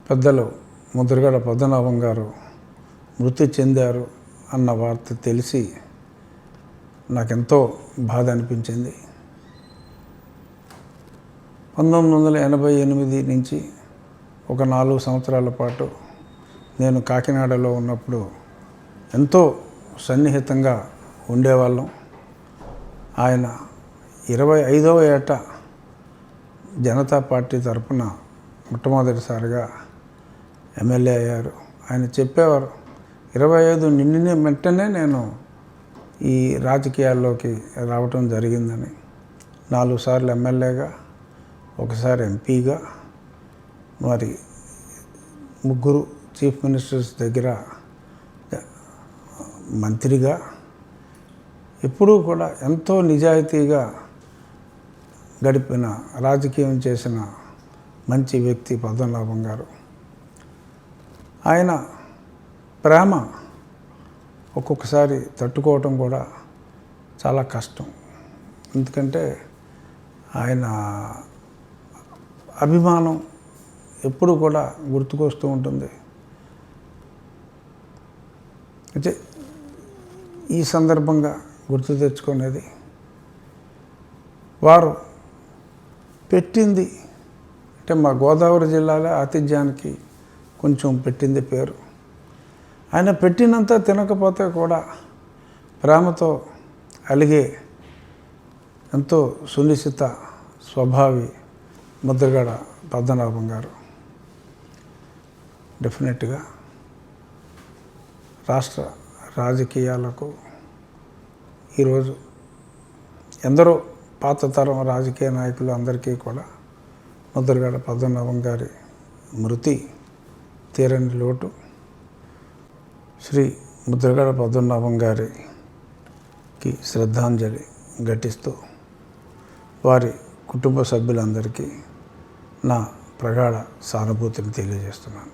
పెద్దలు ముద్రగడ పద్మనాభం గారు మృతి చెందారు అన్న వార్త తెలిసి నాకెంతో బాధ అనిపించింది. 1988 నుంచి ఒక 4 సంవత్సరాల పాటు నేను కాకినాడలో ఉన్నప్పుడు ఎంతో సన్నిహితంగా ఉండేవాళ్ళం. ఆయన 25వ ఏట జనతా పార్టీ తరఫున మొట్టమొదటిసారిగా ఎమ్మెల్యే అయ్యారు. ఆయన చెప్పేవారు, 25 నిండిన వెంటనే నేను ఈ రాజకీయాల్లోకి రావటం జరిగిందని. 4 సార్లు ఎమ్మెల్యేగా, ఒకసారి ఎంపీగా, మరి 3 చీఫ్ మినిస్టర్స్ దగ్గర మంత్రిగా, ఎప్పుడూ కూడా ఎంతో నిజాయితీగా గడిపిన, రాజకీయం చేసిన మంచి వ్యక్తి పద్మనాభం గారు. ఆయన ప్రేమ ఒక్కొక్కసారి తట్టుకోవటం కూడా చాలా కష్టం. ఎందుకంటే ఆయన అభిమానం ఎప్పుడు కూడా గుర్తుకొస్తూ ఉంటుంది. అయితే ఈ సందర్భంగా గుర్తు తెచ్చుకునేది, వారు పెట్టింది అంటే మా గోదావరి జిల్లాలో ఆతిథ్యానికి కొంచెం పెట్టింది పేరు. ఆయన పెట్టినంత తినకపోతే కూడా ప్రేమతో అలిగే ఎంతో సునిశ్చిత స్వభావి ముద్రగడ పద్మనాభం గారు. డెఫినెట్గా రాష్ట్ర రాజకీయాలకు ఈరోజు ఎందరో పాత తరం రాజకీయ నాయకులు అందరికీ కూడా ముద్రగడ పద్మనాభం గారి మృతి తీరని లోటు. శ్రీ ముద్రగడ పద్మనాభం గారికి శ్రద్ధాంజలి ఘటిస్తూ వారి కుటుంబ సభ్యులందరికీ నా ప్రగాఢ సానుభూతిని తెలియజేస్తున్నాను.